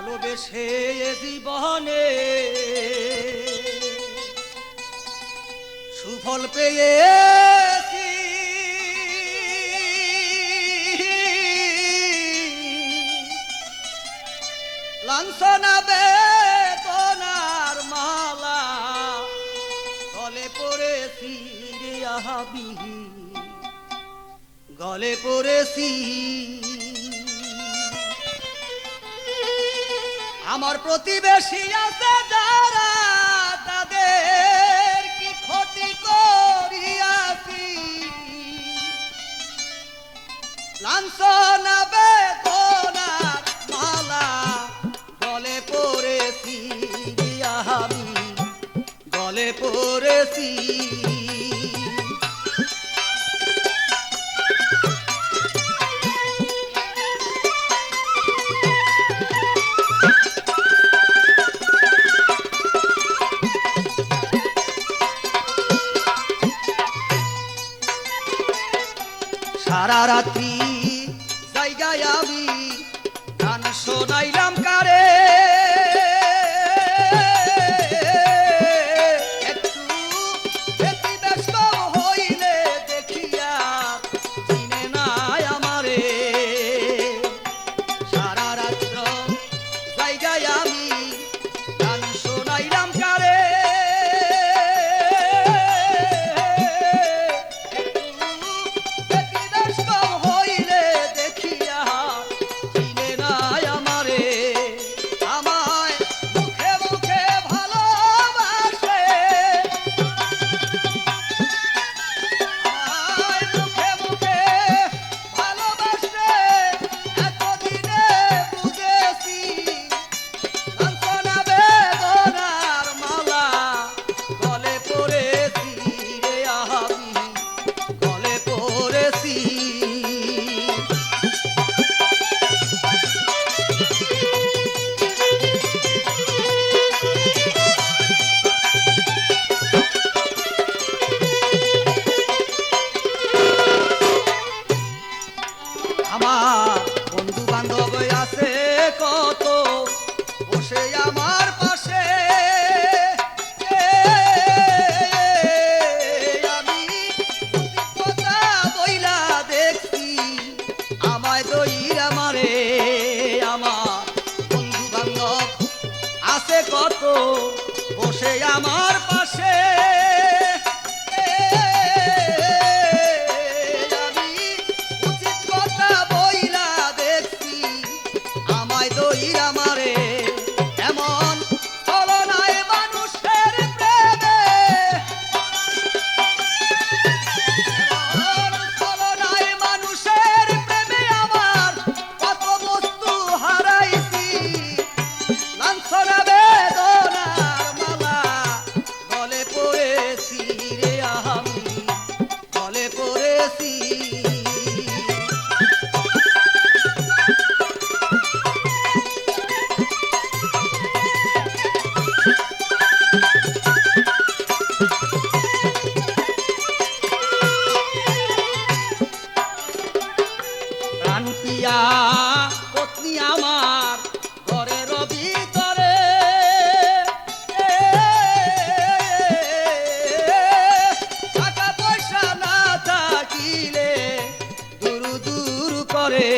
ভালোবেসে এ জীবনে সুফল পেয়েছি, লাঞ্ছনা বেদনার মালা গলে পড়েছি রে আহাবি, গলে পড়েছি। আমার প্রতিবেশী আছে যারা, তাদের কি ক্ষতি করিয়াছি, লাঞ্ছনা বেদনার মালা গলে পড়েছি আমি, গলে পড়েছি। সারা রাত্রি জায়গায় আমি গান শোনাইলাম কারে, একটু ব্যতিব্যস্ত হইলে দেখিয়া চিনে নাই আমারে। সারা রাত্র জায়গায় আমি গান শোনাইলাম কারে, আমার বন্ধু বান্ধব আছে কত বসে আমার পাশে, আমি কথা বইলা দেখছি আমায় দইরা মারে। আমার বন্ধু বান্ধব আছে কত বসে আমার পাশে, প্রিয়া পত্নী আমার ঘরের ভিতরে, টাকা পয়সা না থাকিলে দূর দূর করে।